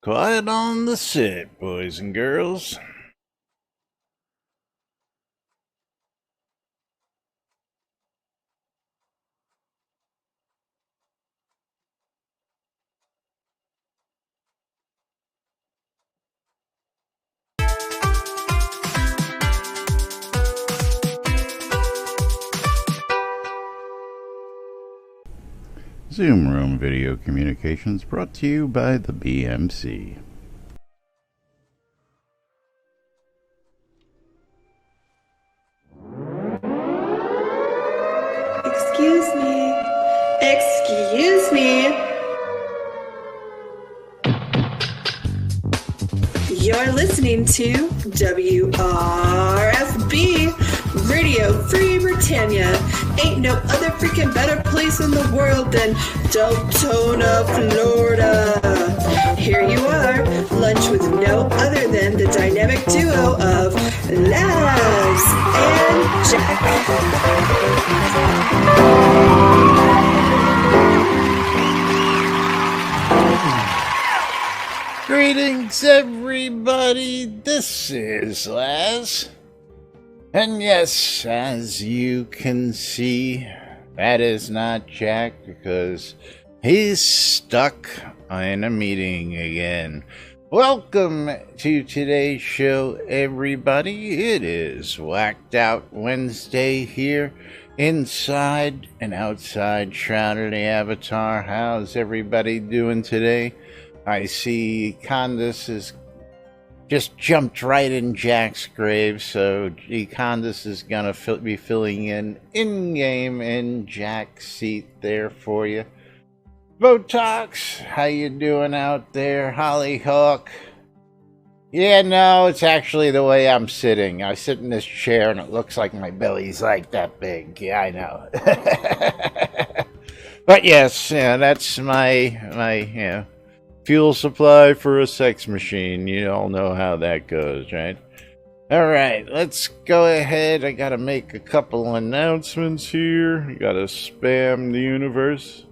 Quiet on the set, boys and girls. Zoom Room Video Communications brought to you by the BMC. Excuse me. Excuse me. You're listening to WRFB, Radio Free Britannia. Ain't no other freaking better place in the world than Deltona, Florida. Here you are, lunch with no other than the dynamic duo of Labs and Jack. Greetings, everybody. This is Laz. And yes, as you can see, that is not Jack because he's stuck in a meeting again. Welcome to today's show, everybody. It is Whacked Out Wednesday here inside and outside Shroud of the Avatar. How's everybody doing today? I see Candace has just jumped right in Jack's grave, so Candace is going to be filling in-game in Jack's seat there for you. Botox, how you doing out there? Hollyhock? Yeah, no, it's actually the way I'm sitting. I sit in this chair and it looks like my belly's like that big. Yeah, I know. But yes, yeah, that's my fuel supply for a sex machine. You all know how that goes, right? Alright, let's go ahead. I gotta make a couple announcements here. Gotta spam the universe.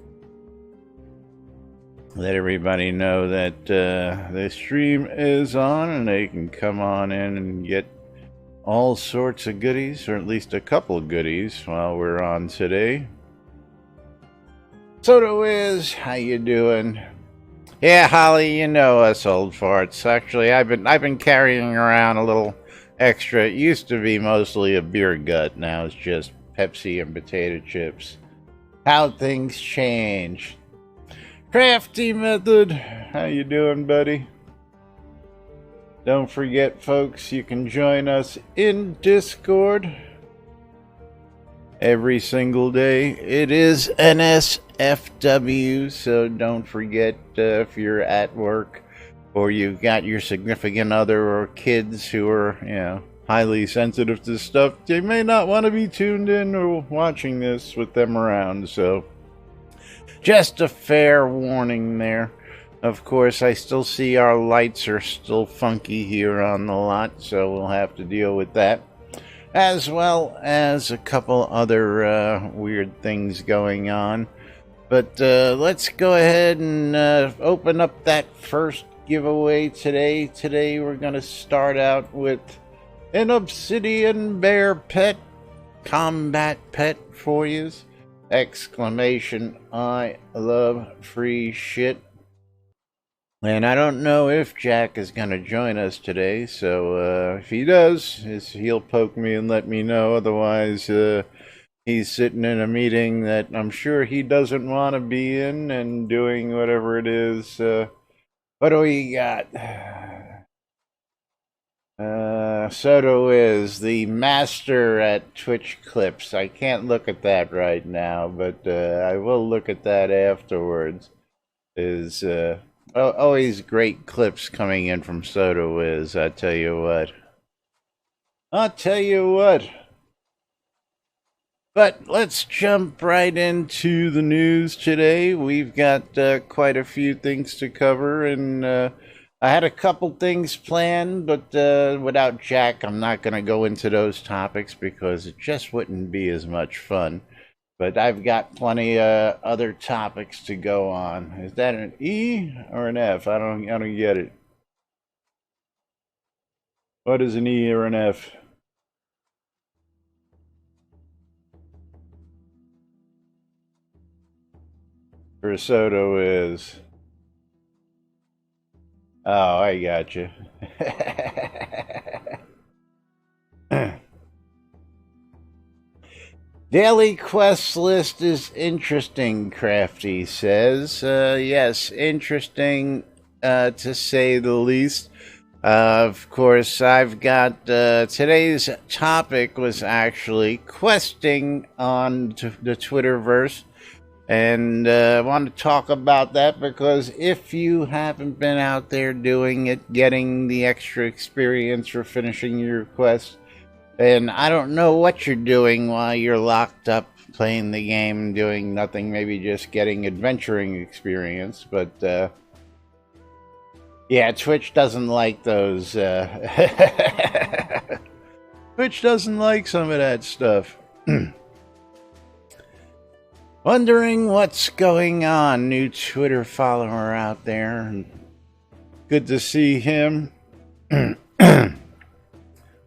Let everybody know that the stream is on and they can come on in and get all sorts of goodies, or at least a couple of goodies while we're on today. Soda Wiz, how you doing? Yeah, Holly, you know us old farts. Actually, I've been carrying around a little extra. It used to be mostly a beer gut. Now it's just Pepsi and potato chips. How things change. Crafty Method, how you doing, buddy? Don't forget, folks, you can join us in Discord every single day. It is NSFW, so don't forget if you're at work or you've got your significant other or kids who are, highly sensitive to stuff, they may not want to be tuned in or watching this with them around, so just a fair warning there. Of course, I still see our lights are still funky here on the lot, so we'll have to deal with that, as well as a couple other weird things going on. But let's go ahead and open up that first giveaway today. Today we're going to start out with an obsidian bear pet, combat pet for you. Exclamation, I love free shit. And I don't know if Jack is going to join us today, so if he does, he'll poke me and let me know. Otherwise, he's sitting in a meeting that I'm sure he doesn't want to be in and doing whatever it is. What do we got? Soto is the master at Twitch clips. I can't look at that right now, but I will look at that afterwards. Is always great clips coming in from Soto is, I tell you what. I'll tell you what. But let's jump right into the news today. We've got quite a few things to cover, and I had a couple things planned, but without Jack, I'm not going to go into those topics because it just wouldn't be as much fun. But I've got plenty other topics to go on. Is that an E or an F? I don't get it. What is an E or an F? Risotto is. Oh, I got you. Daily quest list is interesting, Crafty says. Yes, interesting to say the least. Of course, I've got today's topic was actually questing on the Twitterverse. And I want to talk about that because if you haven't been out there doing it, getting the extra experience for finishing your quest, and I don't know what you're doing while you're locked up playing the game, doing nothing, maybe just getting adventuring experience. But yeah, Twitch doesn't like those. Twitch doesn't like some of that stuff. Wondering what's going on. New Twitter follower out there. Good to see him.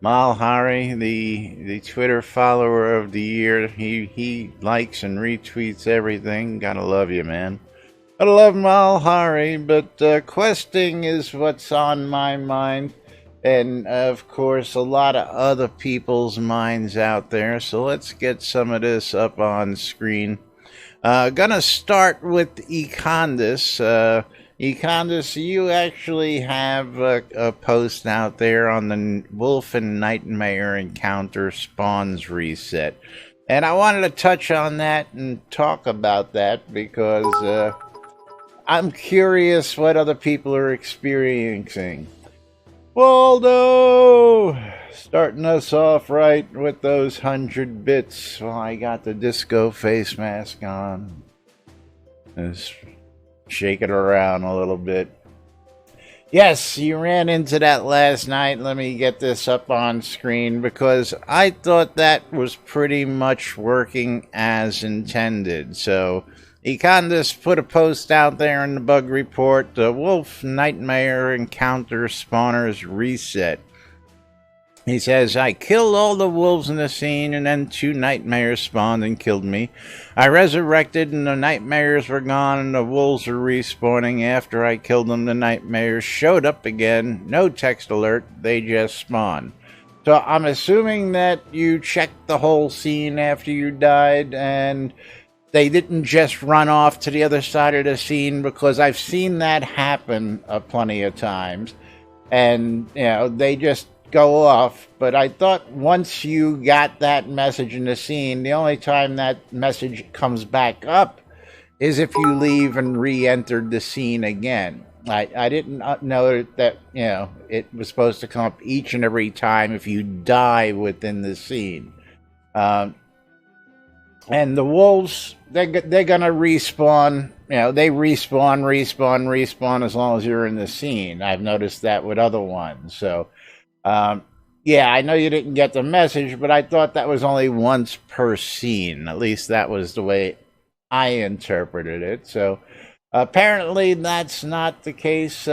Malhari, the Twitter follower of the year, he likes and retweets everything. Gotta love you, man. Gotta love Malhari, but questing is what's on my mind. And, of course, a lot of other people's minds out there. So let's get some of this up on screen. Gonna start with Econdis. Econdis, you actually have a post out there on the Wolf and Nightmare Encounter Spawns Reset. And I wanted to touch on that and talk about that because I'm curious what other people are experiencing. Waldo! Starting us off right with those 100 bits. Well, I got the disco face mask on. Just shake it around a little bit. Yes, you ran into that last night. Let me get this up on screen because I thought that was pretty much working as intended. So, Econdis put a post out there in the bug report. The Wolf Nightmare Encounter Spawners Reset. He says, I killed all the wolves in the scene and then 2 nightmares spawned and killed me. I resurrected and the nightmares were gone and the wolves were respawning. After I killed them, the nightmares showed up again. No text alert, they just spawned. So I'm assuming that you checked the whole scene after you died and they didn't just run off to the other side of the scene, because I've seen that happen plenty of times. And, you know, they just go off. But I thought once you got that message in the scene, the only time that message comes back up is if you leave and re-entered the scene again. I didn't know that, you know, it was supposed to come up each and every time if you die within the scene. And the wolves, they're gonna respawn. You know, they respawn as long as you're in the scene. I've noticed that with other ones. So, yeah, I know you didn't get the message, but I thought that was only once per scene. At least that was the way I interpreted it. So, apparently that's not the case.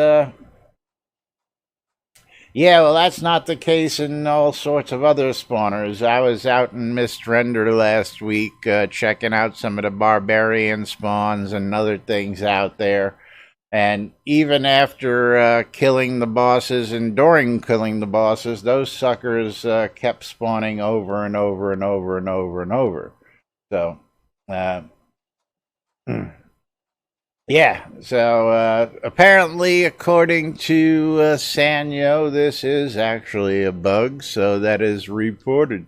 Yeah, well, that's not the case in all sorts of other spawners. I was out in Mist Render last week checking out some of the barbarian spawns and other things out there. And even after killing the bosses and during killing the bosses, those suckers kept spawning over and over and over and over and over. So, yeah, so apparently, according to Sanyo, this is actually a bug, so that is reported.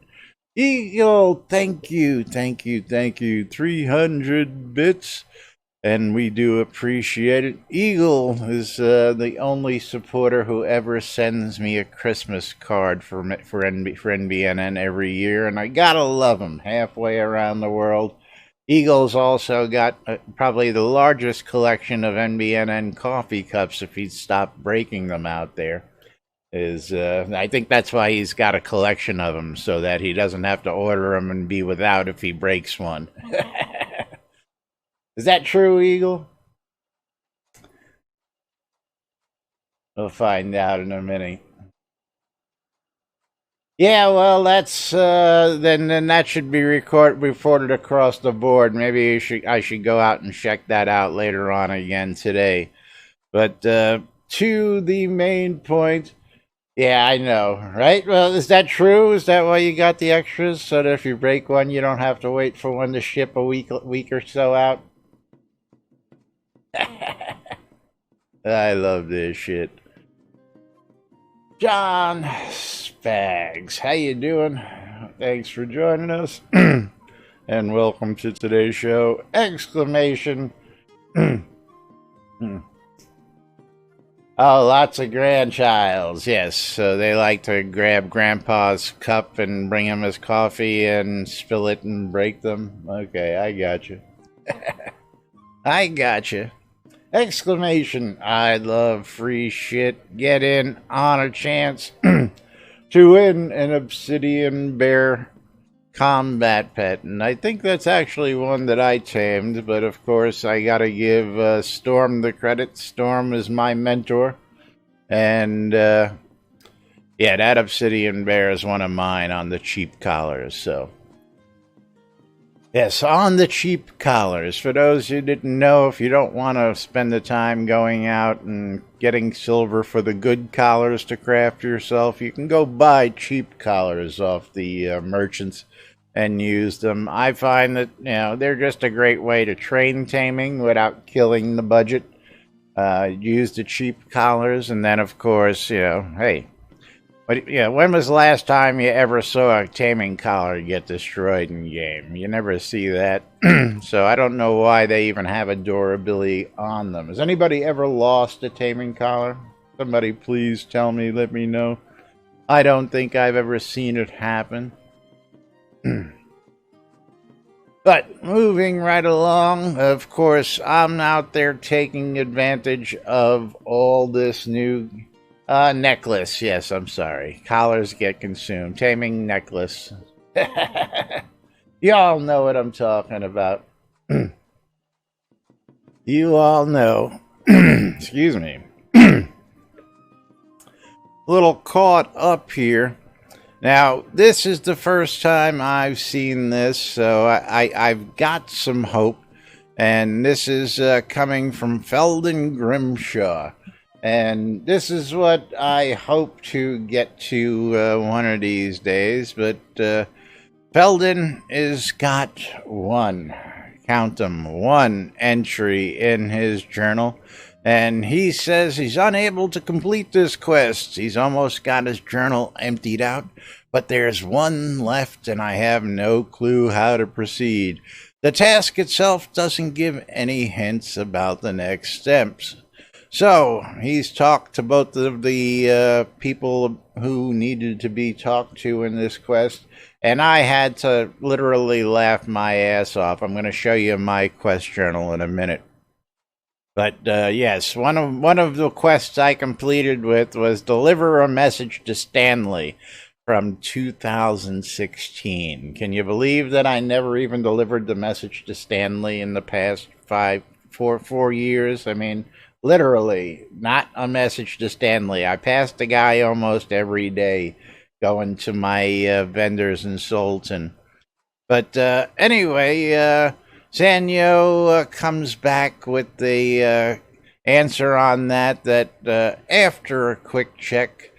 Eagle, thank you. 300 bits, and we do appreciate it. Eagle is the only supporter who ever sends me a Christmas card for NBNN every year, and I gotta love him halfway around the world. Eagle's also got probably the largest collection of NBNN coffee cups if he'd stop breaking them out there. I think that's why he's got a collection of them, so that he doesn't have to order them and be without if he breaks one. Is that true, Eagle? We'll find out in a minute. Yeah, well, that's then that should be reported across the board. Maybe I should go out and check that out later on again today. But to the main point, yeah, I know, right? Well, is that true? Is that why you got the extras, so that if you break one, you don't have to wait for one to ship a week or so out? I love this shit. John Spags, how you doing? Thanks for joining us, and welcome to today's show! Exclamation! Oh, lots of grandchilds. Yes, so they like to grab Grandpa's cup and bring him his coffee and spill it and break them. Okay, I got you. I got you. Exclamation! I love free shit. Get in on a chance to win an obsidian bear combat pet. And I think that's actually one that I tamed, but of course I gotta give Storm the credit. Storm is my mentor. And yeah, that obsidian bear is one of mine on the cheap collars, so. Yes, on the cheap collars. For those who didn't know, if you don't want to spend the time going out and getting silver for the good collars to craft yourself, you can go buy cheap collars off the merchants and use them. I find that, they're just a great way to train taming without killing the budget. Use the cheap collars, and then, of course, hey, when was the last time you ever saw a taming collar get destroyed in game? You never see that. So I don't know why they even have a durability on them. Has anybody ever lost a taming collar? Somebody please tell me, let me know. I don't think I've ever seen it happen. But moving right along, of course, I'm out there taking advantage of all this new necklace. Yes, I'm sorry. Collars get consumed. Taming necklace. You all know what I'm talking about. You all know. Excuse me. A little caught up here. Now, this is the first time I've seen this, so I've got some hope. And this is coming from Felden Grimshaw. And this is what I hope to get to one of these days. But Felden has got one entry in his journal. And he says he's unable to complete this quest. He's almost got his journal emptied out, but there's one left and I have no clue how to proceed. The task itself doesn't give any hints about the next steps. So, he's talked to both of the people who needed to be talked to in this quest, and I had to literally laugh my ass off. I'm going to show you my quest journal in a minute. But yes, one of the quests I completed with was deliver a message to Stanley from 2016. Can you believe that I never even delivered the message to Stanley in the past 4 years? I mean, literally, not a message to Stanley. I passed the guy almost every day going to my vendors in Sultan. But anyway, Sanyo comes back with the answer on that after a quick check,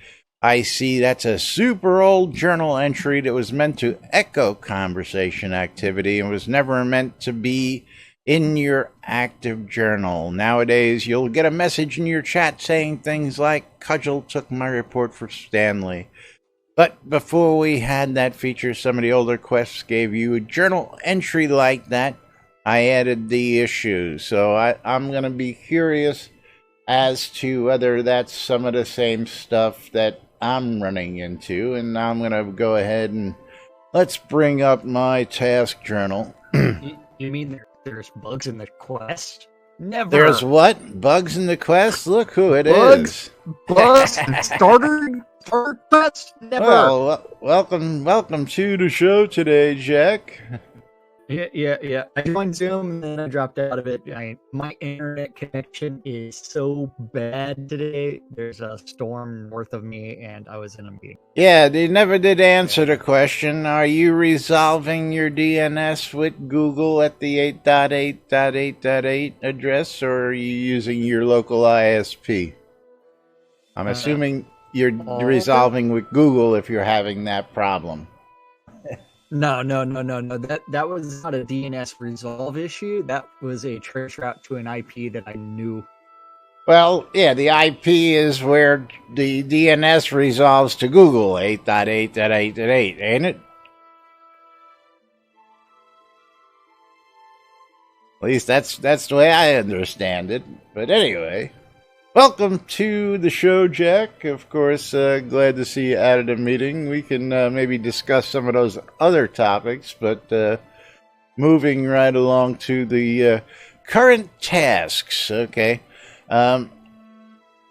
I see that's a super old journal entry that was meant to echo conversation activity and was never meant to be in your active journal. Nowadays, you'll get a message in your chat saying things like, Cudgel took my report for Stanley. But before we had that feature, some of the older quests gave you a journal entry like that. I added the issue, so I'm going to be curious as to whether that's some of the same stuff that I'm running into, and I'm going to go ahead and let's bring up my task journal. You mean there's bugs in the quest? Never. There's what? Bugs in the quest? Look who it is. Bugs? Starter quest? Never. Well, welcome to the show today, Jack. Yeah. I joined Zoom and then I dropped out of it. My internet connection is so bad today. There's a storm north of me, and I was in a meeting. Yeah, they never did answer the question. Are you resolving your DNS with Google at the 8.8.8.8 address, or are you using your local ISP? I'm assuming you're resolving with Google if you're having that problem. No. That was not a DNS resolve issue. That was a trace route to an IP that I knew. Well, yeah, the IP is where the DNS resolves to Google, 8.8.8.8, ain't it? At least that's the way I understand it. But anyway, welcome to the show, Jack. Of course, glad to see you at a meeting. We can maybe discuss some of those other topics, but moving right along to the current tasks. Okay.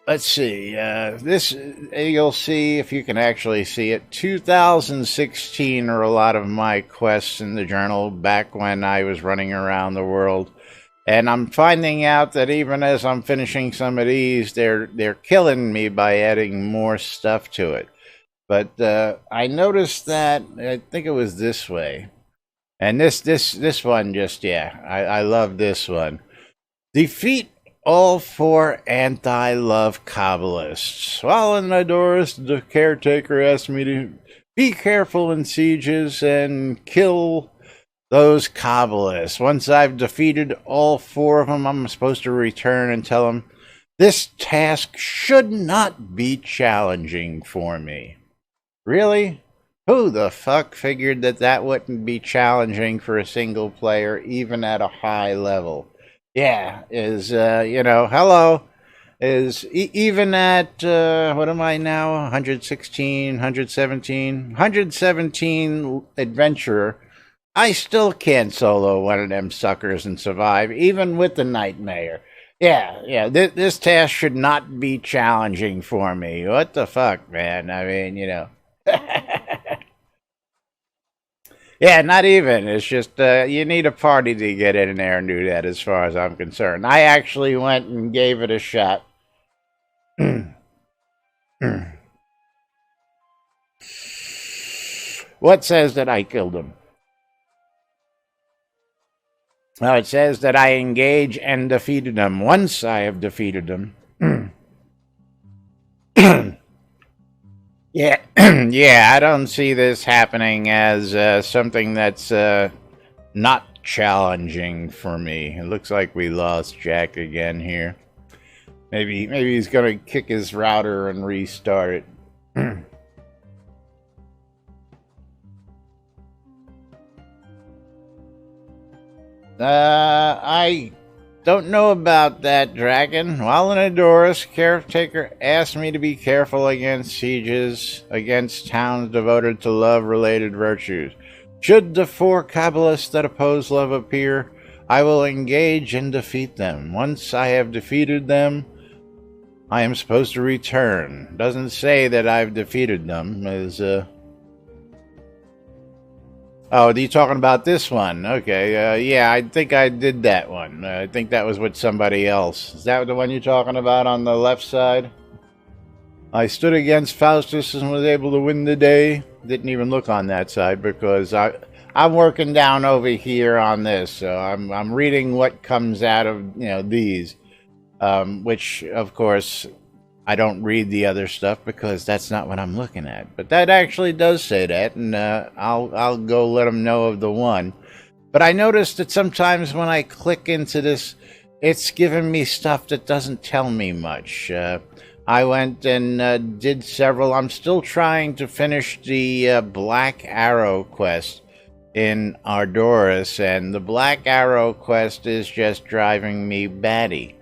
Let's see. This you'll see if you can actually see it. 2016 are a lot of my quests in the journal back when I was running around the world, and I'm finding out that even as I'm finishing some of these, they're killing me by adding more stuff to it. But I noticed that I think it was this way, and this one just I love this one. Defeat all 4 anti-love Kabbalists. While in Nidoras, the caretaker asked me to be careful in sieges and kill those Kabbalists. Once I've defeated all 4 of them, I'm supposed to return and tell them, this task should not be challenging for me. Really? Who the fuck figured that wouldn't be challenging for a single player, even at a high level? Yeah, hello, even at, what am I now, 116, 117 adventurer, I still can't solo one of them suckers and survive, even with the Nightmare. Yeah, this task should not be challenging for me. What the fuck, man? I mean, Yeah, not even. It's just you need a party to get in there and do that, as far as I'm concerned. I actually went and gave it a shot. What says that I killed him? Well, it says that I engage and defeated him. Once I have defeated him. Yeah, I don't see this happening as something that's not challenging for me. It looks like we lost Jack again here. Maybe he's gonna kick his router and restart it. I don't know about that, Dragon. While in Adoris, caretaker asked me to be careful against sieges, against towns devoted to love-related virtues. Should the 4 Kabbalists that oppose love appear, I will engage and defeat them. Once I have defeated them, I am supposed to return. Doesn't say that I've defeated them. Oh, are you talking about this one? Okay, yeah, I think I did that one. I think that was with somebody else. Is that the one you're talking about on the left side? I stood against Faustus and was able to win the day. Didn't even look on that side because I'm working down over here on this, so I'm reading what comes out of these, which of course I don't read the other stuff because that's not what I'm looking at. But that actually does say that, and I'll go let them know of the one. But I noticed that sometimes when I click into this, it's giving me stuff that doesn't tell me much. I went and did several. I'm still trying to finish the Black Arrow quest in Ardoris, and the Black Arrow quest is just driving me batty.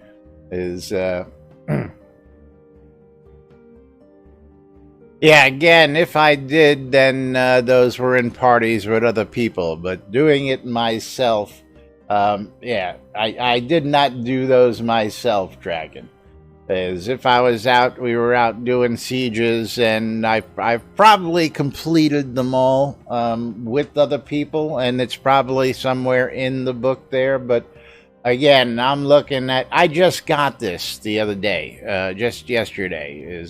Yeah, again, if I did, then those were in parties with other people. But doing it myself, I did not do those myself, Dragon. As if I was out, we were out doing sieges, and I've probably completed them all with other people, and it's probably somewhere in the book there. But again, I'm looking at. I just got this the other day, just yesterday.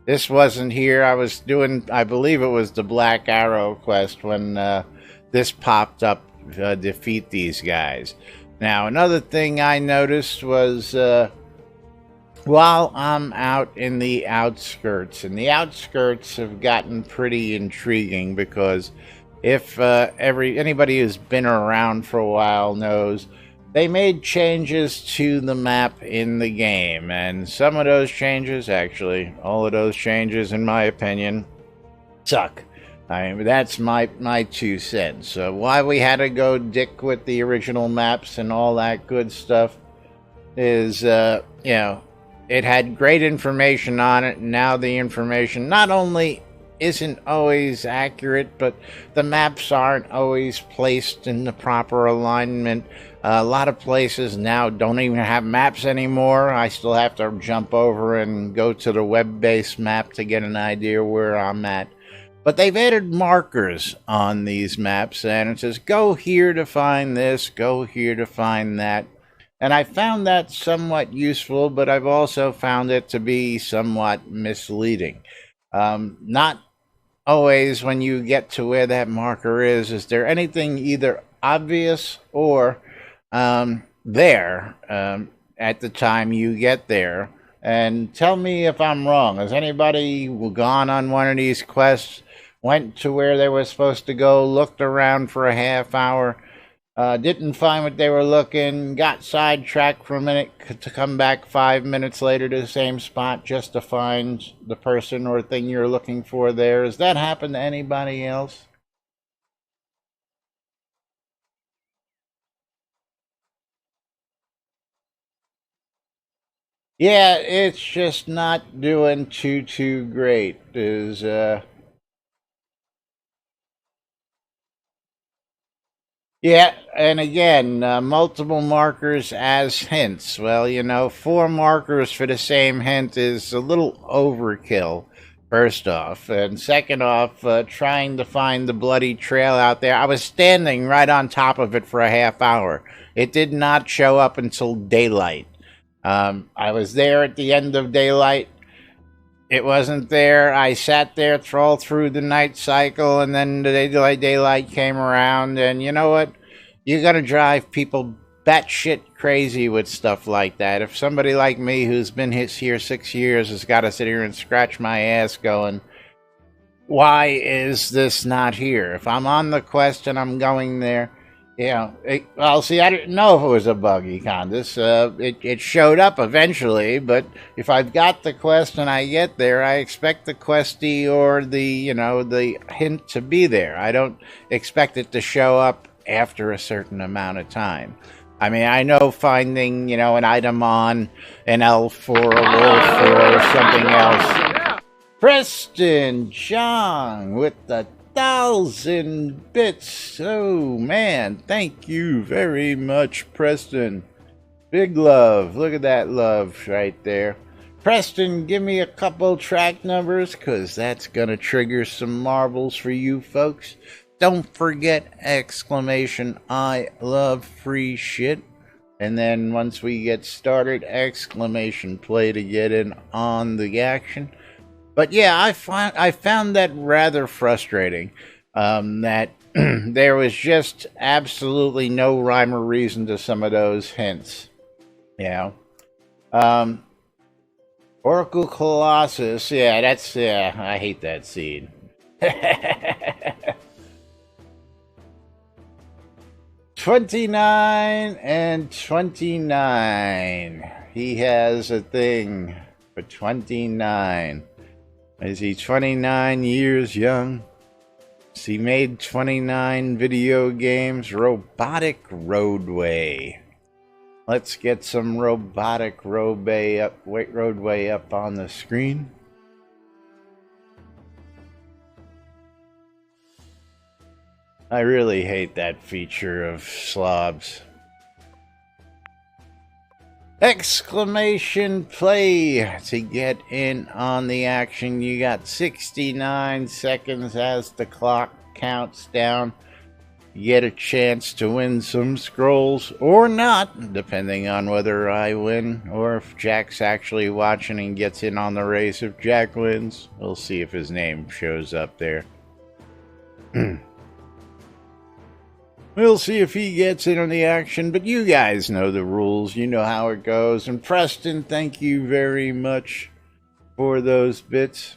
This wasn't here? I was doing. I believe it was the Black Arrow quest when this popped up. Defeat these guys. Now, another thing I noticed was while I'm out in the outskirts, and the outskirts have gotten pretty intriguing because if anybody who's been around for a while knows, they made changes to the map in the game, and some of those changes, actually, all of those changes, in my opinion, suck. I mean, that's my 2 cents. Why we had to go dick with the original maps and all that good stuff is, it had great information on it, and now the information not only isn't always accurate, but the maps aren't always placed in the proper alignment. A lot of places now don't even have maps anymore. I still have to jump over and go to the web-based map to get an idea where I'm at. But they've added markers on these maps, and it says, go here to find this, go here to find that. And I found that somewhat useful, but I've also found it to be somewhat misleading. Not always when you get to where that marker is there anything either obvious or there at the time you get there. And tell me if I'm wrong. Has anybody gone on one of these quests, went to where they were supposed to go, looked around for a half hour, didn't find what they were looking, got sidetracked for a minute to come back 5 minutes later to the same spot just to find the person or thing you're looking for there? Has that happened to anybody else? Yeah, it's just not doing too great. Yeah, and again, multiple markers as hints. Well, 4 markers for the same hint is a little overkill, first off. And second off, trying to find the bloody trail out there. I was standing right on top of it for a half hour. It did not show up until daylight. I was there at the end of daylight. It wasn't there. I sat there all through the night cycle, and then the daylight came around, and you know what? You gotta drive people batshit crazy with stuff like that. If somebody like me, who's been here 6 years, has got to sit here and scratch my ass going, why is this not here? If I'm on the quest and I'm going there, well, see, I didn't know if it was a bug, Econdis. It showed up eventually, but if I've got the quest and I get there, I expect the questie or the hint to be there. I don't expect it to show up after a certain amount of time. I mean, I know finding, an item on an elf or a wolf or something else. Preston John with the 1,000 bits. Oh man, thank you very much, Preston. Big love. Look at that love right there. Preston, give me a couple track numbers, because that's gonna trigger some marbles for you folks. Don't forget exclamation I love free shit. And then once we get started, exclamation play to get in on the action. But yeah, I found that rather frustrating, that there was just absolutely no rhyme or reason to some of those hints. Oracle Colossus, I hate that seed. 29 and 29. He has a thing for 29. Is he 29 years young? Has he made 29 video games? Robotic Roadway. Let's get some Robotic Roadway up on the screen. I really hate that feature of slobs. Exclamation play to get in on the action. You got 69 seconds as the clock counts down. You get a chance to win some scrolls or not, depending on whether I win or if Jack's actually watching and gets in on the race. If Jack wins, we'll see if his name shows up there. We'll see if he gets in on the action, but you guys know the rules. You know how it goes. And Preston, thank you very much for those bits.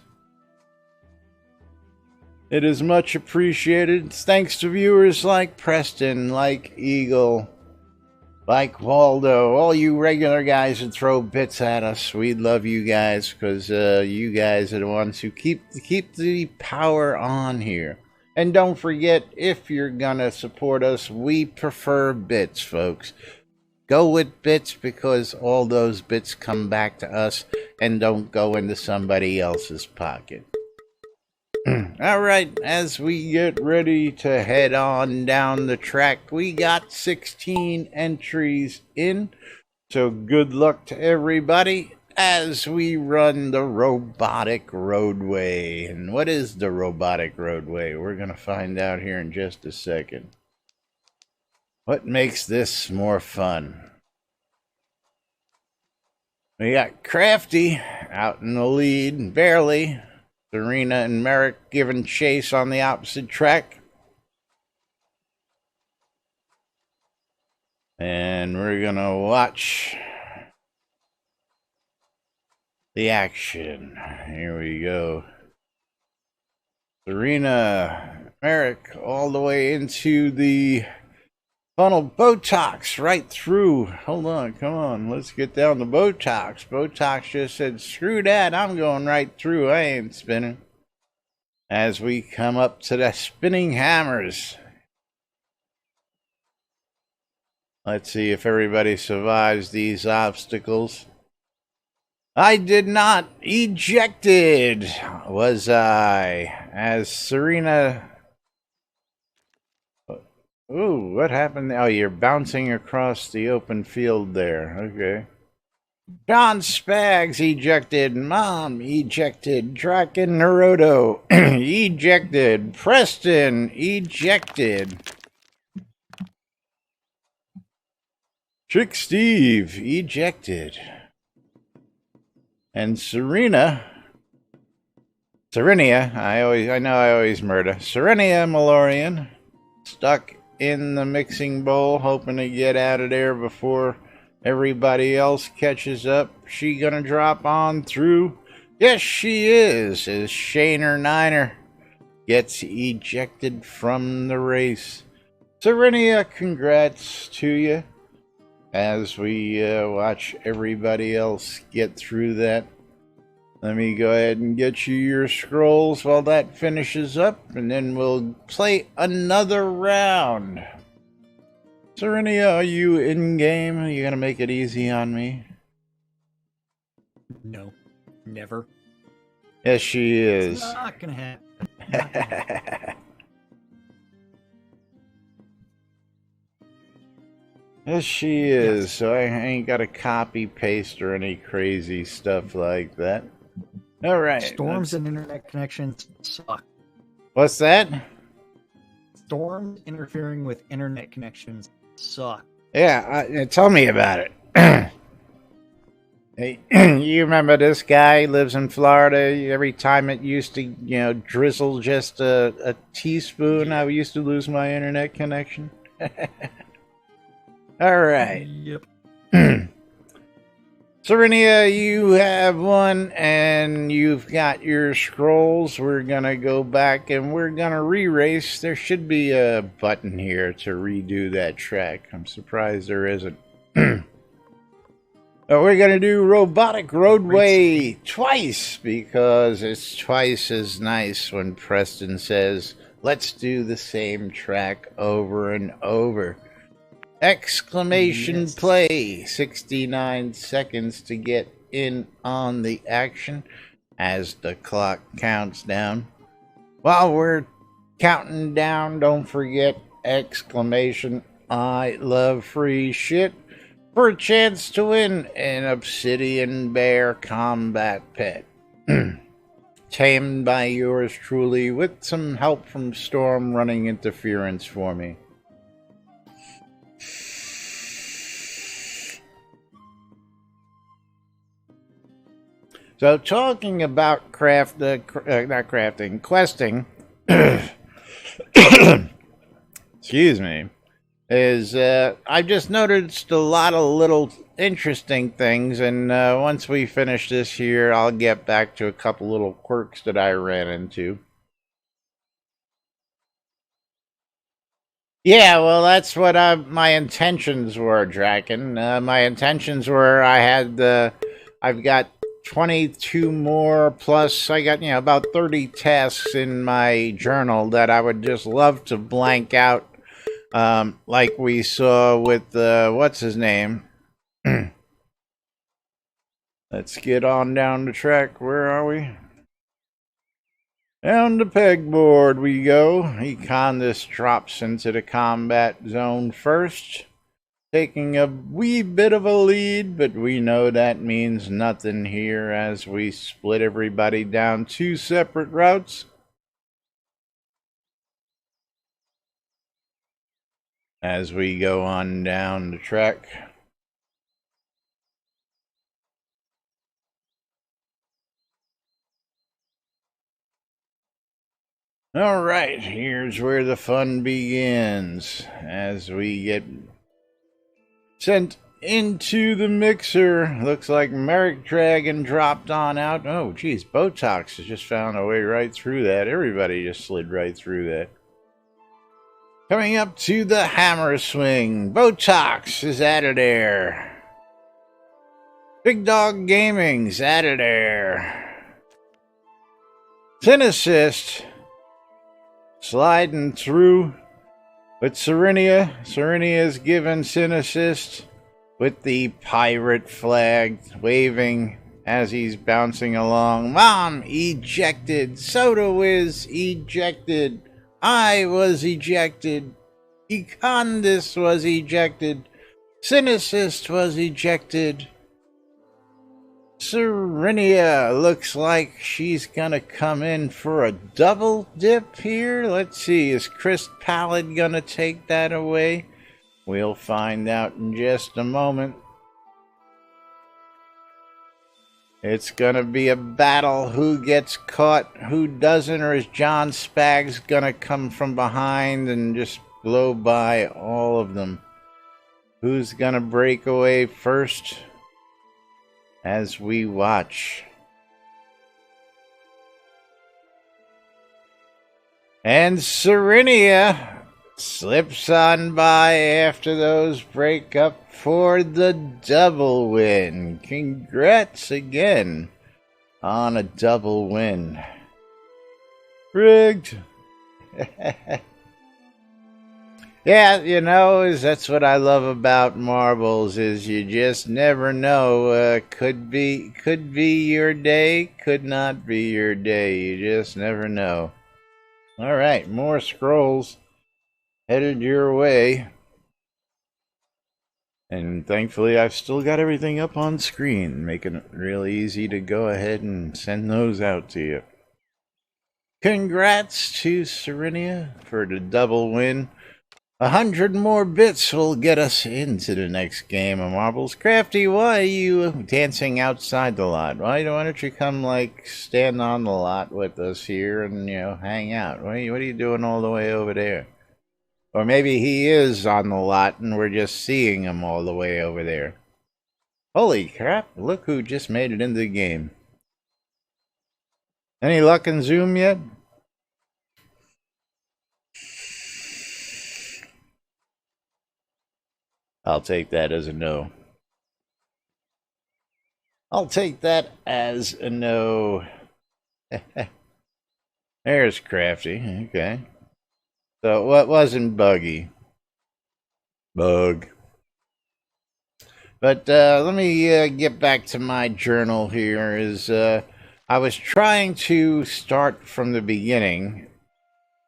It is much appreciated. Thanks to viewers like Preston, like Eagle, like Waldo, all you regular guys that throw bits at us. We love you guys because you guys are the ones who keep the power on here. And don't forget, if you're gonna support us, we prefer bits, folks. Go with bits because all those bits come back to us and don't go into somebody else's pocket. Alright, as we get ready to head on down the track, we got 16 entries in. So good luck to everybody as we run the robotic roadway. And what is the robotic roadway? We're going to find out here in just a second. What makes this more fun? We got Crafty out in the lead, barely. Serena and Merrick giving chase on the opposite track. And we're going to watch the action. Here we go. Serena, Merrick, all the way into the funnel. Botox right through. Hold on, come on. Let's get down to Botox. Botox just said, screw that. I'm going right through. I ain't spinning. As we come up to the spinning hammers. Let's see if everybody survives these obstacles. I did not. Ejected, was I? As Serena... Ooh, what happened? Oh, you're bouncing across the open field there. Okay. John Spags ejected. Mom ejected. Draken Naruto ejected. Preston ejected. Chick Steve ejected. And Serenia, I know I always murder. Serenia Malorian, stuck in the mixing bowl, hoping to get out of there before everybody else catches up. She gonna drop on through? Yes, she is, as Shaner Niner gets ejected from the race. Serenia, congrats to you. As we watch everybody else get through that. Let me go ahead and get you your scrolls while that finishes up, and then we'll play another round. Serenia, are you in game? Are you gonna make it easy on me? No, never. Yes, she is. It's not gonna happen. Not gonna happen. Yes, she is. Yes. So I ain't got to copy paste or any crazy stuff like that. All right. Storms and internet connections suck. What's that? Storms interfering with internet connections suck. Yeah, tell me about it. Hey, you remember this guy lives in Florida? Every time it used to, drizzle just a teaspoon, I used to lose my internet connection. All right. Yep. Serenia, you have one, and you've got your scrolls. We're going to go back, and we're going to re-race. There should be a button here to redo that track. I'm surprised there isn't. But we're going to do Robotic Roadway twice, because it's twice as nice when Preston says, let's do the same track over and over. Exclamation Yes. play. 69 seconds to get in on the action as the clock counts down. While we're counting down, don't forget exclamation I love free shit. for a chance to win an obsidian bear combat pet. Tamed by yours truly, with some help from Storm running interference for me. So, talking about not crafting, questing, excuse me, is I've just noticed a lot of little interesting things, and once we finish this here, I'll get back to a couple little quirks that I ran into. Yeah, well, that's what my intentions were, Draken. My intentions were I've got 22 more, plus I got, about 30 tasks in my journal that I would just love to blank out, like we saw with, what's his name? Let's get on down the track. Where are we? Down the pegboard we go. Econdis drops into the combat zone first, taking a wee bit of a lead, but we know that means nothing here as we split everybody down 2 separate routes. As we go on down the track. All right, here's where the fun begins as we get sent into the mixer. Looks like Merrick Dragon dropped on out. Oh, geez, Botox has just found a way right through that. Everybody just slid right through that. Coming up to the hammer swing. Botox is out of there. Big Dog Gaming's out of there. Sin Assist sliding through with Serenia. Serenia's given Sin Assist with the pirate flag waving as he's bouncing along. Mom ejected. Soda Wiz ejected. I was ejected. Econdis was ejected. Sin Assist was ejected. Serenia looks like she's gonna come in for a double dip here. Let's see, is Chris Pallid gonna take that away? We'll find out in just a moment. It's gonna be a battle. Who gets caught, who doesn't, or is John Spags gonna come from behind and just blow by all of them? Who's gonna break away first? As we watch. And Serenia slips on by after those break up for the double win. Congrats again on a double win. Rigged. Yeah, that's what I love about marbles, is you just never know. Could be your day, could not be your day. You just never know. All right, more scrolls headed your way. And thankfully, I've still got everything up on screen, making it real easy to go ahead and send those out to you. Congrats to Serenia for the double win. 100 more bits will get us into the next game of marbles. Crafty, why are you dancing outside the lot? Why don't you come, stand on the lot with us here and, hang out? What are you doing all the way over there? Or maybe he is on the lot and we're just seeing him all the way over there. Holy crap, look who just made it into the game. Any luck in Zoom yet? I'll take that as a no. I'll take that as a no. There's Crafty. Okay. So what wasn't buggy? Bug. But let me get back to my journal here. I was trying to start from the beginning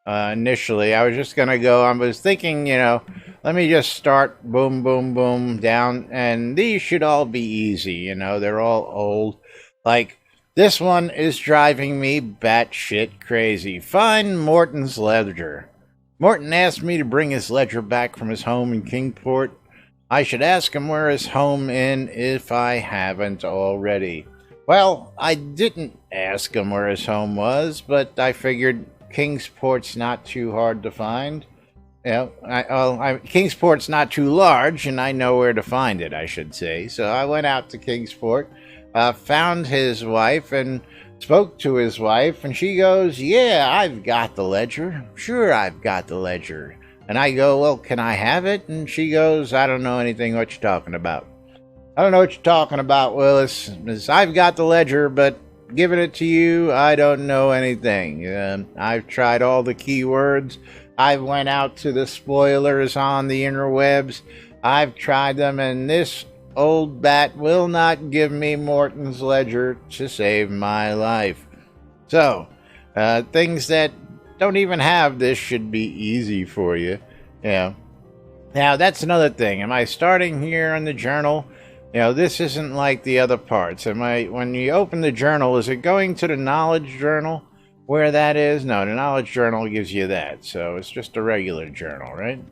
initially. I was just going to go, I was thinking, let me just start boom, boom, boom down. And these should all be easy. They're all old. Like, this one is driving me batshit crazy. Find Morton's ledger. Morton asked me to bring his ledger back from his home in Kingport. I should ask him where his home is if I haven't already. Well, I didn't ask him where his home was, but I figured Kingsport's not too hard to find. Kingsport's not too large, and I know where to find it, I should say. So I went out to Kingsport, found his wife, and spoke to his wife, and she goes, "Yeah, I've got the ledger. Sure, I've got the ledger." And I go, "Well, can I have it?" And she goes, "I don't know anything what you're talking about." "I don't know what you're talking about, Willis. I've got the ledger, but giving it to you, I don't know anything. I've tried all the keywords. I went out to the spoilers on the interwebs. I've tried them, and this old bat will not give me Morton's ledger to save my life." So, things that don't even have this should be easy for you. Yeah. Now, that's another thing. Am I starting here in the journal? This isn't like the other parts. When you open the journal, is it going to the knowledge journal where that is? No, the knowledge journal gives you that. So it's just a regular journal, right?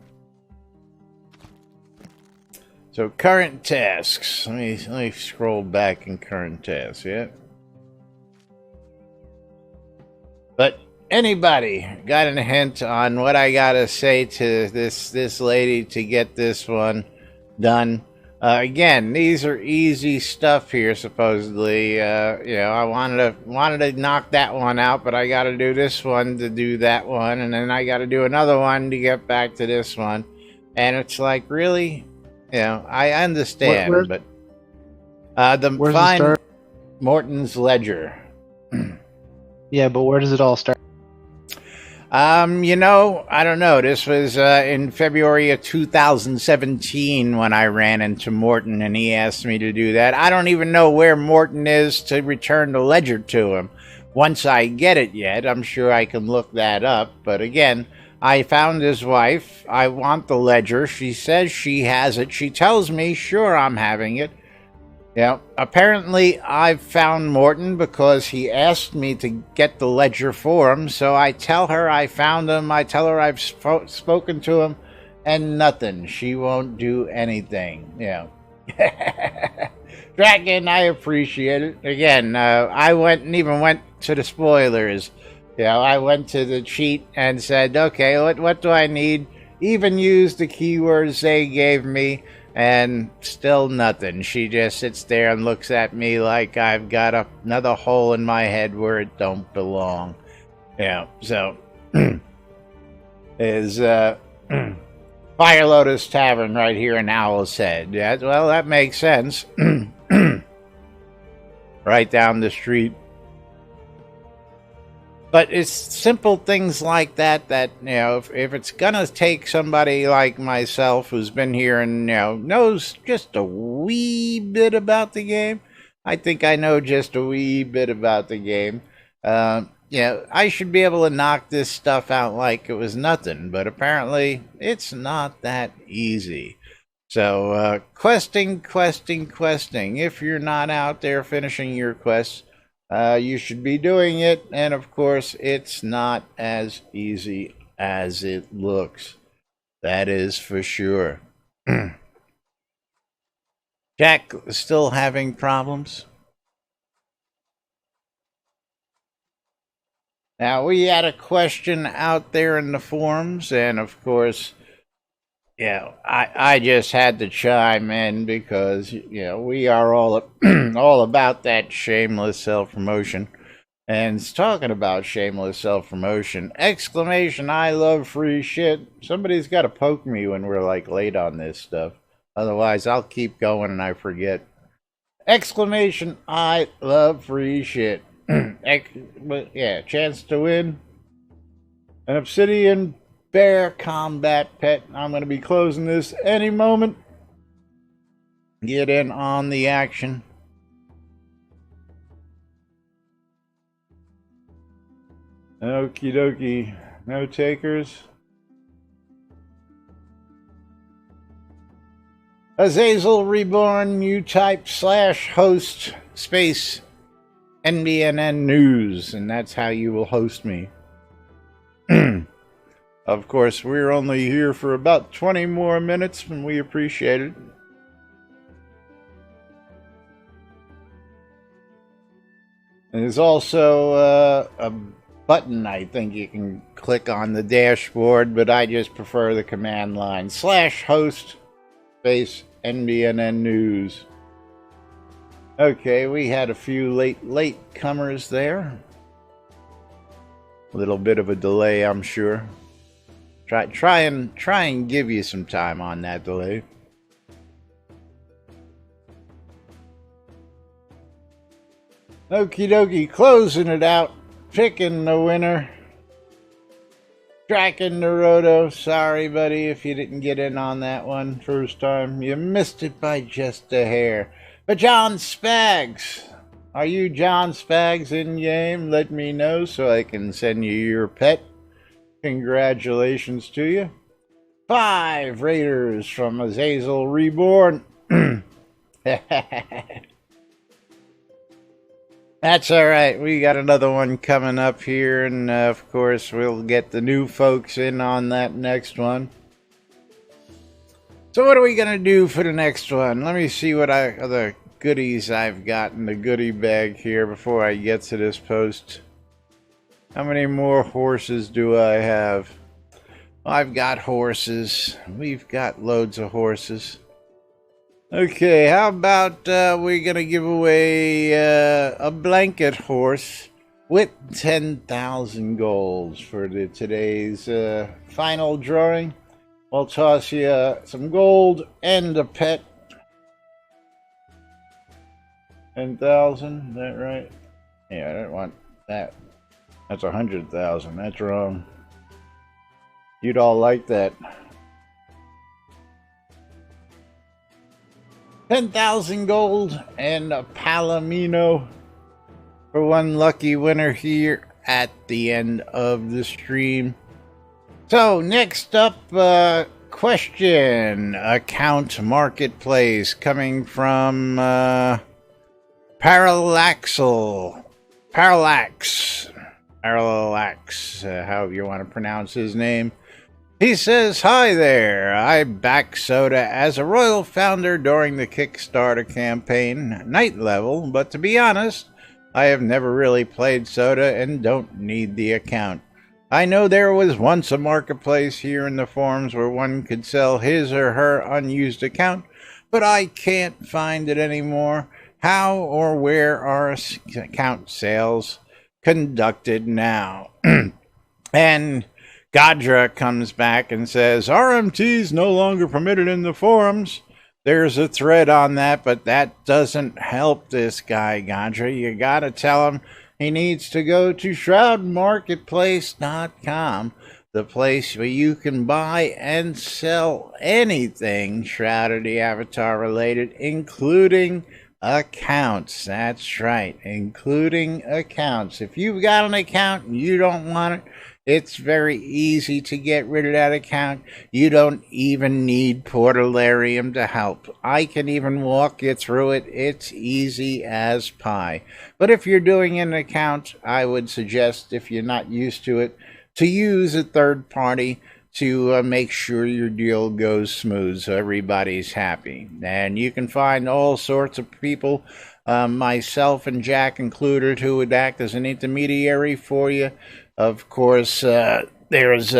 So current tasks. Let me scroll back in current tasks, yeah. But anybody got a hint on what I gotta say to this lady to get this one done? Again, these are easy stuff here. Supposedly, I wanted to knock that one out, but I got to do this one to do that one, and then I got to do another one to get back to this one. And it's like, really, I understand, but where's the start? Morton's ledger. Yeah, but where does it all start? I don't know. This was in February of 2017 when I ran into Morton and he asked me to do that. I don't even know where Morton is to return the ledger to him. Once I get it yet, I'm sure I can look that up. But again, I found his wife. I want the ledger. She says she has it. She tells me, sure, I'm having it. Apparently I've found Morton because he asked me to get the ledger for him, so I tell her I found him, I tell her I've spoken to him, and nothing. She won't do anything, Dragon, I appreciate it. Again, I went to the spoilers. I went to the cheat and said, okay, what do I need? Even used the keywords they gave me, and still nothing. She just sits there and looks at me like I've got another hole in my head where it don't belong. So is Fire Lotus Tavern right here in Owl's Head. Yeah, well, that makes sense. Right down the street. But it's simple things like that if it's gonna take somebody like myself who's been here and knows just a wee bit about the game. I think I know just a wee bit about the game. I should be able to knock this stuff out like it was nothing, but apparently it's not that easy. So questing. If you're not out there finishing your quests, you should be doing it, and of course, it's not as easy as it looks. That is for sure. Jack is still having problems. Now, we had a question out there in the forums, and of course, I just had to chime in because, we are all all about that shameless self-promotion. And it's talking about shameless self-promotion. Exclamation, I love free shit. Somebody's got to poke me when we're late on this stuff. Otherwise, I'll keep going and I forget. Exclamation, I love free shit. Chance to win. An obsidian bear combat pet. I'm going to be closing this any moment. Get in on the action. Okie dokie. No takers? Azazel Reborn, you type /host space NBNN News, and that's how you will host me. Of course, we're only here for about 20 more minutes, and we appreciate it. There's also a button I think you can click on the dashboard, but I just prefer the command line /host space NBNN News. Okay, we had a few late comers there. A little bit of a delay, I'm sure. Try and give you some time on that delay. Okie dokie, closing it out, picking the winner. Tracking the roto. Sorry, buddy, if you didn't get in on that one first time. You missed it by just a hair. But John Spags, are you John Spags in game? Let me know so I can send you your pet. Congratulations to you. 5 Raiders from Azazel Reborn. That's all right. We got another one coming up here, and of course, we'll get the new folks in on that next one. So what are we going to do for the next one? Let me see what other goodies I've got in the goodie bag here before I get to this post. How many more horses do I have? I've got horses. We've got loads of horses. Okay, how about we're going to give away a blanket horse with 10,000 golds for today's final drawing. We'll toss you some gold and a pet. 10,000, is that right? Yeah, I don't want that. That's 100,000. That's wrong. You'd all like that. 10,000 gold and a Palomino for one lucky winner here at the end of the stream. So next up, question account marketplace coming from Parallax, however you want to pronounce his name. He says, "Hi there, I backed Soda as a Royal Founder during the Kickstarter campaign, night level, but to be honest, I have never really played Soda and don't need the account. I know there was once a marketplace here in the forums where one could sell his or her unused account, but I can't find it anymore. How or where are account sales conducted now?" And Gadra comes back and says, "RMT's no longer permitted in the forums." There's a thread on that, but that doesn't help this guy, Gadra. You gotta tell him he needs to go to shroudmarketplace.com, the place where you can buy and sell anything Shrouded Avatar related, including accounts. That's right, including accounts. If you've got an account and you don't want it, it's very easy to get rid of that account. You don't even need Portalarium to help. I can even walk you through it. It's easy as pie. But if you're doing an account, I would suggest, if you're not used to it, to use a third party to make sure your deal goes smooth so everybody's happy. And you can find all sorts of people, myself and Jack included, who would act as an intermediary for you. Of course, there's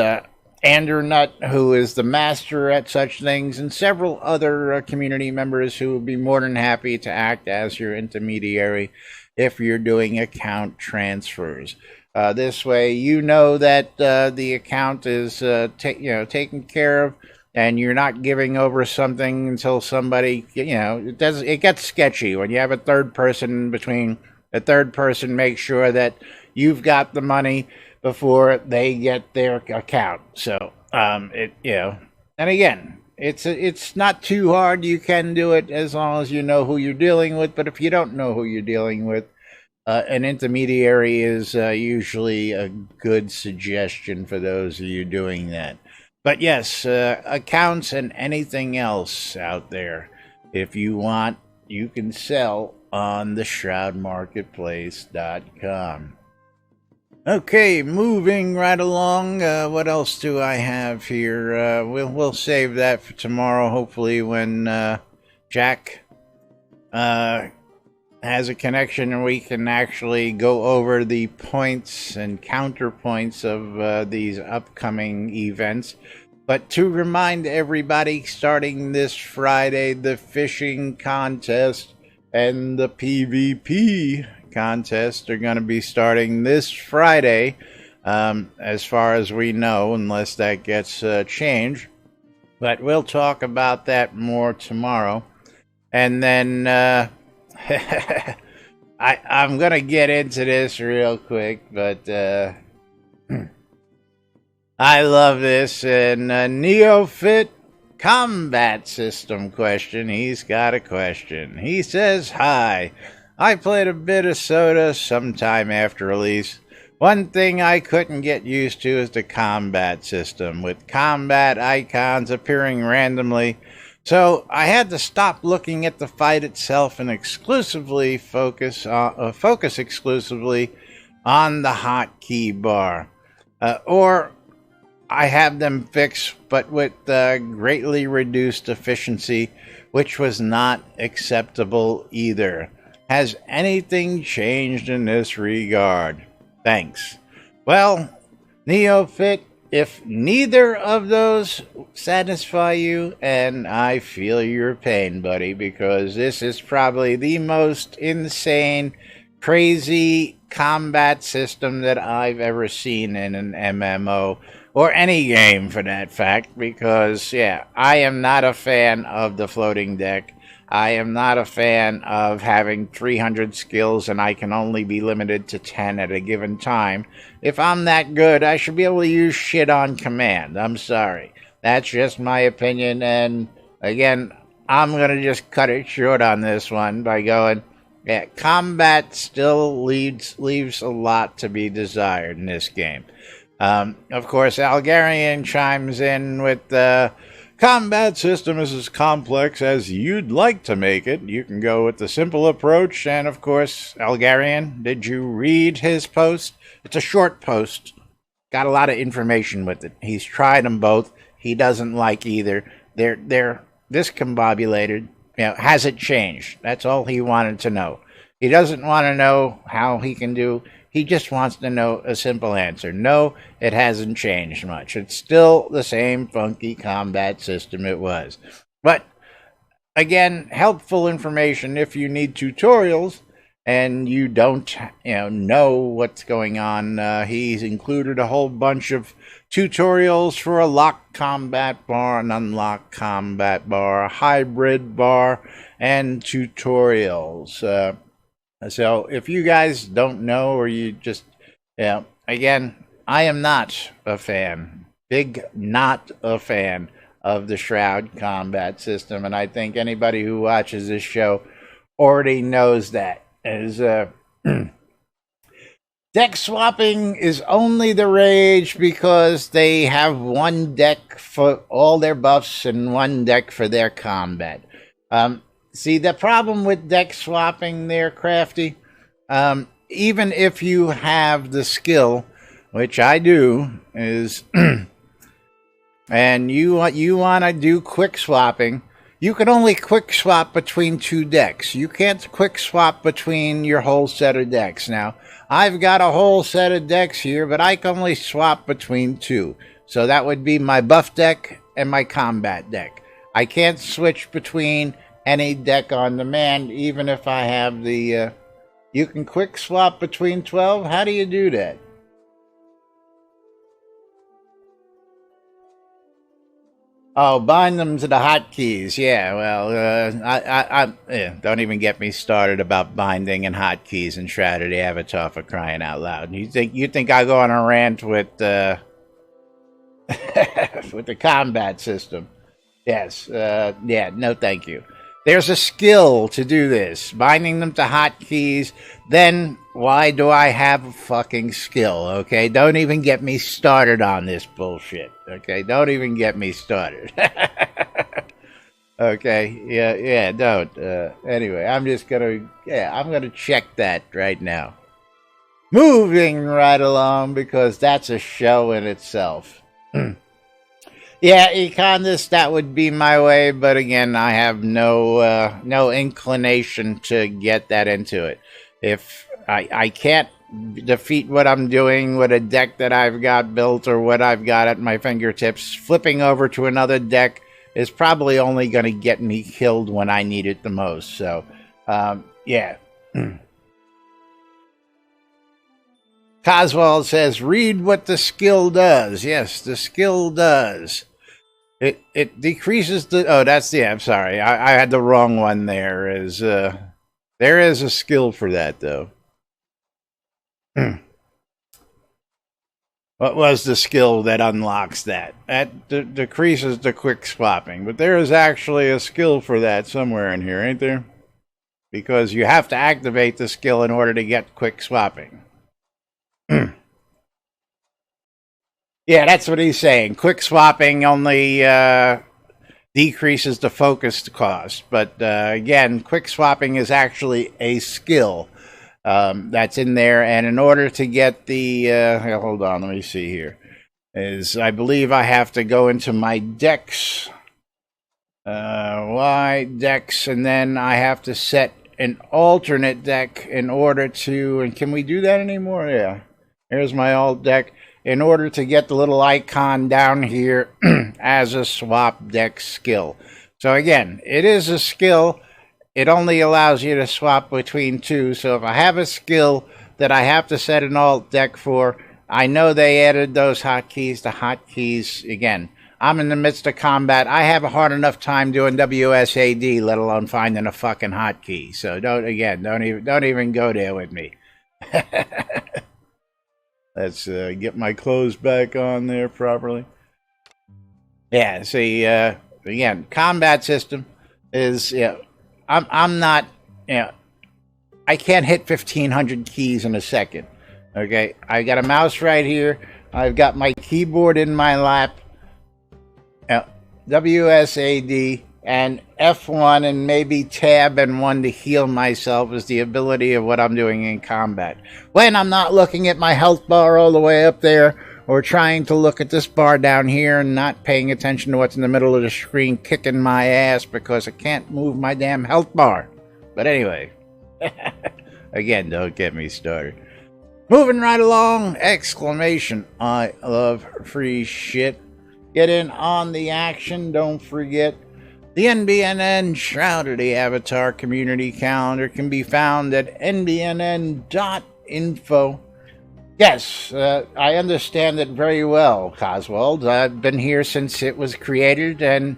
Andrew Nutt, who is the master at such things, and several other community members who would be more than happy to act as your intermediary if you're doing account transfers. This way, you know that the account is taken care of, and you're not giving over something until somebody, it gets sketchy when you have a third person between. A third person makes sure that you've got the money before they get their account. So, and again, it's not too hard. You can do it as long as you know who you're dealing with. But if you don't know who you're dealing with, an intermediary is usually a good suggestion for those of you doing that. But yes, accounts and anything else out there, if you want, you can sell on the shroudmarketplace.com. Okay, moving right along. What else do I have here? We'll save that for tomorrow. Hopefully, when Jack has a connection and we can actually go over the points and counterpoints of these upcoming events. But to remind everybody, starting this Friday, the fishing contest and the PvP contest are going to be starting this Friday, as far as we know, unless that gets changed. But we'll talk about that more tomorrow. And then I'm going to get into this real quick, but I love this. And Neophyte combat system question. He's got a question. He says, "Hi, I played a bit of Soda sometime after release. One thing I couldn't get used to is the combat system, with combat icons appearing randomly. So I had to stop looking at the fight itself and exclusively focus exclusively on the hotkey bar, or I have them fixed, but with greatly reduced efficiency, which was not acceptable either. Has anything changed in this regard? Thanks." Well, Neophyte, if neither of those satisfy you, and I feel your pain, buddy, because this is probably the most insane, crazy combat system that I've ever seen in an MMO, or any game for that fact, because, yeah, I am not a fan of the floating deck. I am not a fan of having 300 skills and I can only be limited to 10 at a given time. If I'm that good, I should be able to use shit on command. I'm sorry. That's just my opinion, and again, I'm going to just cut it short on this one by going, yeah, combat still leaves a lot to be desired in this game. Of course, Algarian chimes in with the combat system is as complex as you'd like to make it. You can go with the simple approach. And of course, Algarian, did you read his post? It's a short post. Got a lot of information with it. He's tried them both. He doesn't like either. They're discombobulated. You know, has it changed? That's all he wanted to know. He doesn't want to know how he can do. He just wants to know a simple answer. No, it hasn't changed much. It's still the same funky combat system it was. But, again, helpful information if you need tutorials and you don't know what's going on. He's included a whole bunch of tutorials for a locked combat bar, an unlocked combat bar, a hybrid bar, and tutorials. So if you guys don't know, or you just, again, I am not a fan, not a fan of the Shroud combat system, and I think anybody who watches this show already knows that. As deck swapping is only the rage because they have one deck for all their buffs and one deck for their combat. See, the problem with deck swapping there, Crafty, even if you have the skill, which I do, is, and you want to do quick swapping, you can only quick swap between two decks. You can't quick swap between your whole set of decks. Now, I've got a whole set of decks here, but I can only swap between two. So that would be my buff deck and my combat deck. I can't switch between any deck on demand, even if I have the... you can quick swap between 12? How do you do that? Oh, bind them to the hotkeys. Yeah, well, don't even get me started about binding and hotkeys in Shrouded Avatar, for crying out loud. You think I go on a rant with with the combat system? Yes. Yeah. No, thank you. There's a skill to do this, binding them to hotkeys. Then why do I have a fucking skill? Okay, don't even get me started on this bullshit. Okay, don't even get me started. Okay, yeah, don't. Anyway, I'm gonna check that right now. Moving right along, because that's a show in itself. Yeah, Econdis, that would be my way, but again, I have no inclination to get that into it. If I can't defeat what I'm doing with a deck that I've got built or what I've got at my fingertips, flipping over to another deck is probably only going to get me killed when I need it the most. So, yeah. Coswell says, read what the skill does. Yes, the skill does. It decreases the... Oh, that's the... I'm sorry. I had the wrong one there. There is a skill for that, though. What was the skill that unlocks that? That decreases the quick swapping. But there is actually a skill for that somewhere in here, ain't there? Because you have to activate the skill in order to get quick swapping. Yeah, that's what he's saying. Quick swapping only decreases the focus cost. But again, quick swapping is actually a skill that's in there. And in order to get the... hold on, let me see here. I believe I have to go into my decks. Decks, and then I have to set an alternate deck in order to... And can we do that anymore? Yeah. Here's my alt deck. In order to get the little icon down here as a swap deck skill. So again, it is a skill. It only allows you to swap between two. So if I have a skill that I have to set an alt deck for, I know they added those hotkeys. The hotkeys, again, I'm in the midst of combat. I have a hard enough time doing WSAD, let alone finding a fucking hotkey. So don't even go there with me. Let's get my clothes back on there properly. Yeah, see, again, combat system is, I'm not, I can't hit 1,500 keys in a second. Okay, I got a mouse right here. I've got my keyboard in my lap. WSAD and F1 and maybe tab and 1 to heal myself is the ability of what I'm doing in combat. When I'm not looking at my health bar all the way up there or trying to look at this bar down here and not paying attention to what's in the middle of the screen kicking my ass because I can't move my damn health bar. But anyway, again, don't get me started. Moving right along, exclamation, I love free shit. Get in on the action, don't forget. The NBNN Shroud of the Avatar Community Calendar can be found at nbnn.info. Yes, I understand it very well, Coswald. I've been here since it was created, and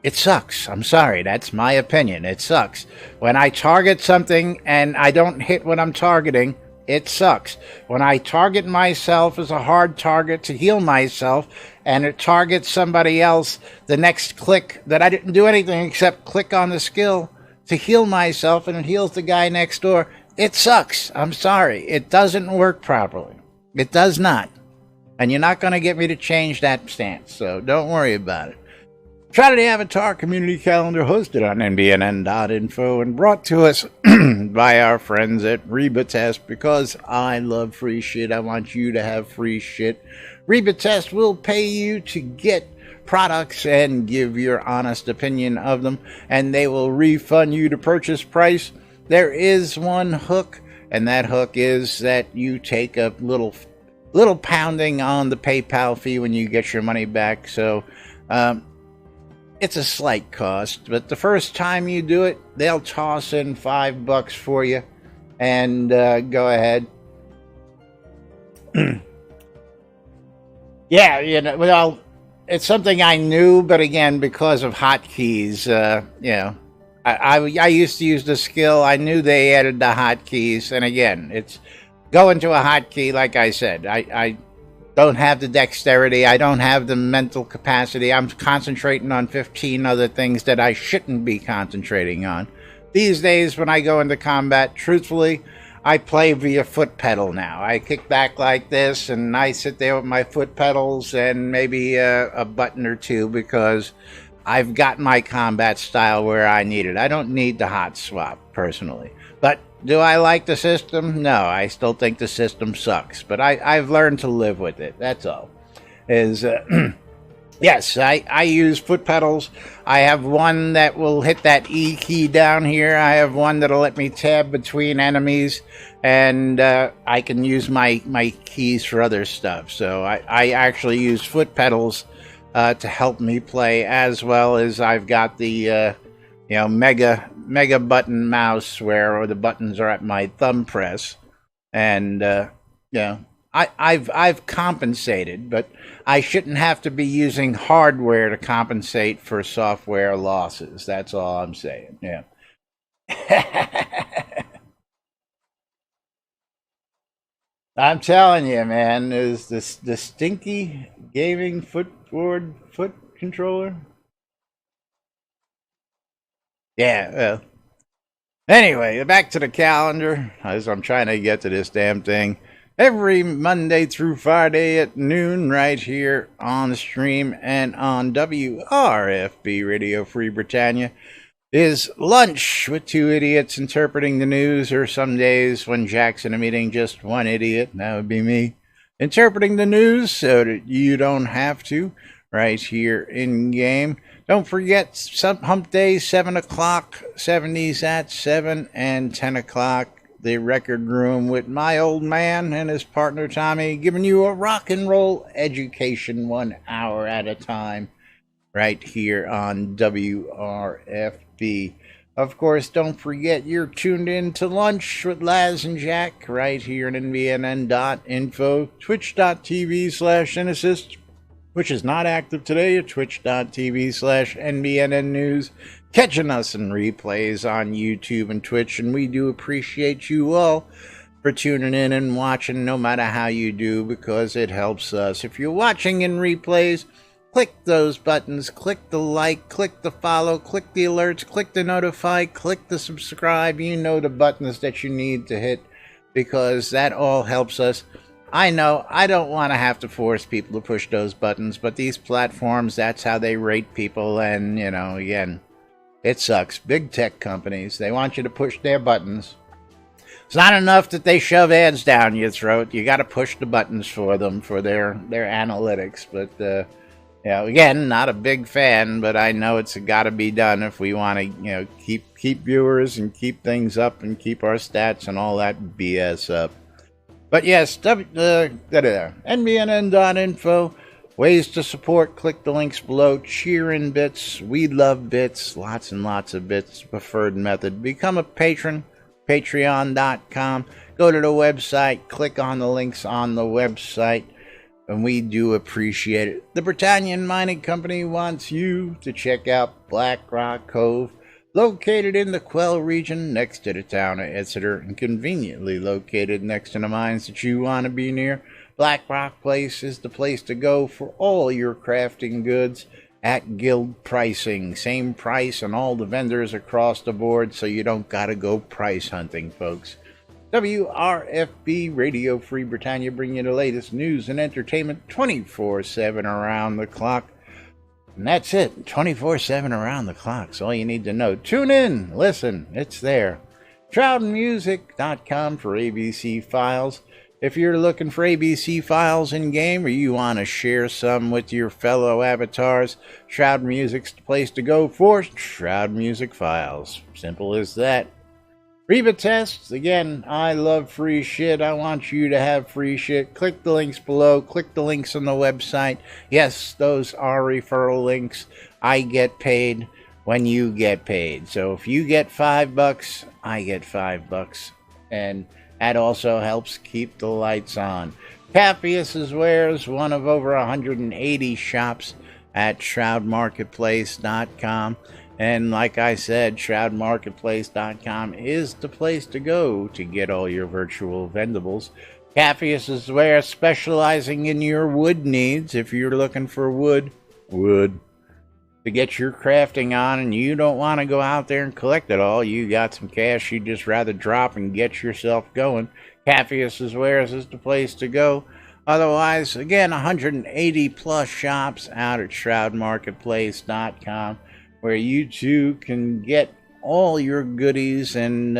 it sucks. I'm sorry, that's my opinion. It sucks. When I target something and I don't hit what I'm targeting, it sucks. When I target myself as a hard target to heal myself, and it targets somebody else, the next click that I didn't do anything except click on the skill to heal myself, and it heals the guy next door, it sucks. I'm sorry. It doesn't work properly. It does not. And you're not going to get me to change that stance, so don't worry about it. Shroud of the Avatar Community Calendar, hosted on NBNN.info and brought to us by our friends at Reba Test. Because I love free shit, I want you to have free shit. Reba Test will pay you to get products and give your honest opinion of them, and they will refund you the purchase price. There is one hook, and that hook is that you take a little pounding on the PayPal fee when you get your money back. So, it's a slight cost, but the first time you do it, they'll toss in $5 for you, and go ahead. Yeah, well, it's something I knew, but again, because of hotkeys, I used to use the skill. I knew they added the hotkeys, and again, it's going to a hotkey. Like I said, don't have the dexterity. I don't have the mental capacity. I'm concentrating on 15 other things that I shouldn't be concentrating on. These days, when I go into combat, truthfully, I play via foot pedal now. I kick back like this, and I sit there with my foot pedals and maybe a button or two, because I've got my combat style where I need it. I don't need the hot swap, personally. But do I like the system? No, I still think the system sucks. But I've learned to live with it. That's all. Yes, I use foot pedals. I have one that will hit that E key down here. I have one that'll let me tab between enemies. And I can use my keys for other stuff. So I actually use foot pedals to help me play, as well as I've got the mega button mouse where the buttons are at my thumb press, and I've compensated, but I shouldn't have to be using hardware to compensate for software losses. That's all I'm saying. Yeah. I'm telling you, man, is this the stinky gaming foot controller? Yeah. Anyway, back to the calendar, as I'm trying to get to this damn thing. Every Monday through Friday at noon, right here on the stream and on WRFB Radio Free Britannia, is Lunch with Two Idiots Interpreting the News, or some days when Jack's in a meeting, just one idiot, that would be me, interpreting the news so that you don't have to, right here in game. Don't forget, Hump Day, 7 o'clock, 70s at 7, and 10 o'clock, the Record Room with my old man and his partner Tommy, giving you a rock and roll education 1 hour at a time, right here on WRFB. Of course, don't forget, you're tuned in to Lunch with Laz and Jack, right here at NBNN.info, twitch.tv/Genesis, which is not active today, at twitch.tv/NBNN News, catching us in replays on YouTube and Twitch, and we do appreciate you all for tuning in and watching, no matter how you do, because it helps us. If you're watching in replays, click those buttons, click the like, click the follow, click the alerts, click the notify, click the subscribe. You know the buttons that you need to hit, because that all helps us. I know I don't want to have to force people to push those buttons, but these platforms, that's how they rate people, and, again, it sucks. Big tech companies, they want you to push their buttons. It's not enough that they shove ads down your throat. You got to push the buttons for them, for their analytics. But, again, not a big fan, but I know it's got to be done if we want to, keep viewers and keep things up and keep our stats and all that BS up. But yes, NBNN.info, ways to support, click the links below, cheer in bits, we love bits, lots and lots of bits, preferred method. Become a patron, patreon.com, go to the website, click on the links on the website, and we do appreciate it. The Britannian Mining Company wants you to check out Black Rock Cove, located in the Quell region next to the town of Exeter, and conveniently located next to the mines that you want to be near. Black Rock Place is the place to go for all your crafting goods at guild pricing. Same price on all the vendors across the board, so you don't gotta go price hunting, folks. WRFB Radio Free Britannia, bringing you the latest news and entertainment 24/7 around the clock. And that's it, 24/7 around the clock. That's all you need to know. Tune in, listen, it's there. ShroudMusic.com for ABC files. If you're looking for ABC files in-game, or you want to share some with your fellow avatars, Shroud Music's the place to go for Shroud Music files. Simple as that. Reba tests, again, I love free shit. I want you to have free shit. Click the links below. Click the links on the website. Yes, those are referral links. I get paid when you get paid. So if you get $5, I get $5. And that also helps keep the lights on. Cappius' Wares, one of over 180 shops at ShroudMarketplace.com. And like I said, ShroudMarketplace.com is the place to go to get all your virtual vendables. Capheus is there specializing in your wood needs. If you're looking for wood to get your crafting on and you don't want to go out there and collect it all, you got some cash you'd just rather drop and get yourself going, Capheus' Wares is the place to go. Otherwise, again, 180 plus shops out at shroudmarketplace.com where you too can get all your goodies, and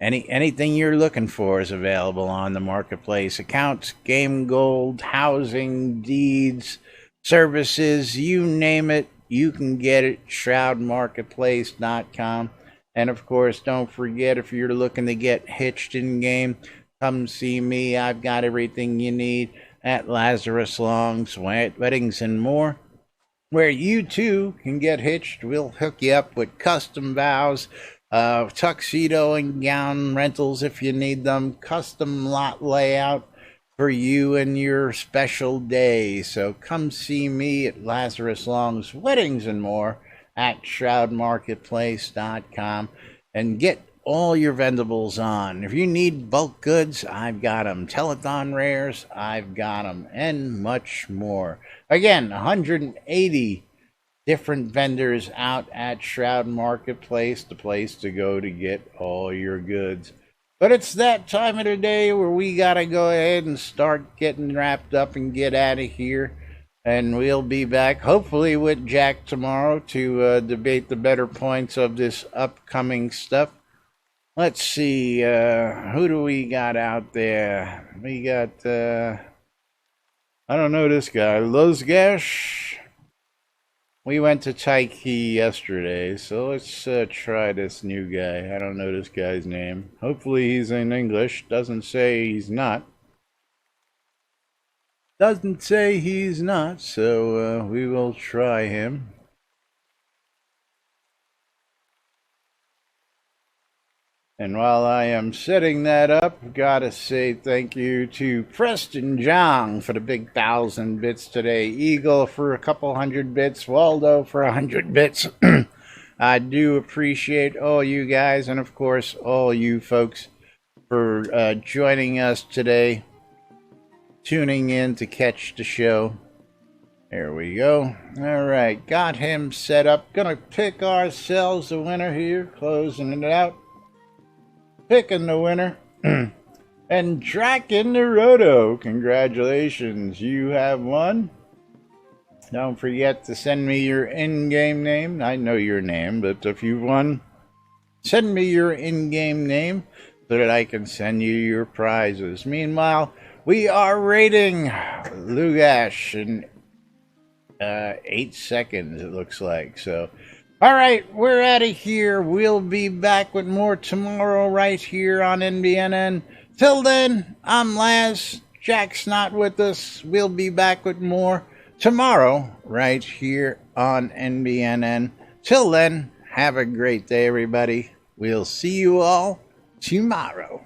anything you're looking for is available on the marketplace. Accounts, game gold, housing, deeds, services, you name it, you can get it. shroudmarketplace.com. And of course, don't forget, if you're looking to get hitched in game, come see me. I've got everything you need at Lazarus Long's Weddings and More, where you too can get hitched. We'll hook you up with custom vows, tuxedo and gown rentals if you need them, custom lot layout for you and your special day. So come see me at Lazarus Long's Weddings and More at shroudmarketplace.com and get all your vendables on. If you need bulk goods, I've got them. Telethon rares, I've got them, and much more. Again, 180 different vendors out at Shroud Marketplace, the place to go to get all your goods. But it's that time of the day where we gotta go ahead and start getting wrapped up and get out of here. And we'll be back, hopefully, with Jack tomorrow to debate the better points of this upcoming stuff. Let's see, who do we got out there? We got, I don't know this guy, Lozgash. We went to Taiki yesterday, so let's try this new guy. I don't know this guy's name. Hopefully he's in English. Doesn't say he's not. Doesn't say he's not, so we will try him. And while I am setting that up, gotta say thank you to Preston Jong for the big 1,000 bits today. Eagle for a couple hundred bits. Waldo for 100 bits. I do appreciate all you guys, and of course all you folks for joining us today, tuning in to catch the show. There we go. All right, got him set up. Gonna pick ourselves a winner here, closing it out. Picking the winner. And Draken Naruto, congratulations, you have won. Don't forget to send me your in-game name. I know your name, but if you've won, send me your in-game name so that I can send you your prizes. Meanwhile, we are rating Lugash in 8 seconds, it looks like. So, all right, we're out of here. We'll be back with more tomorrow right here on NBNN. Till then, I'm Laz. Jack's not with us. We'll be back with more tomorrow right here on NBNN. Till then, have a great day, everybody. We'll see you all tomorrow.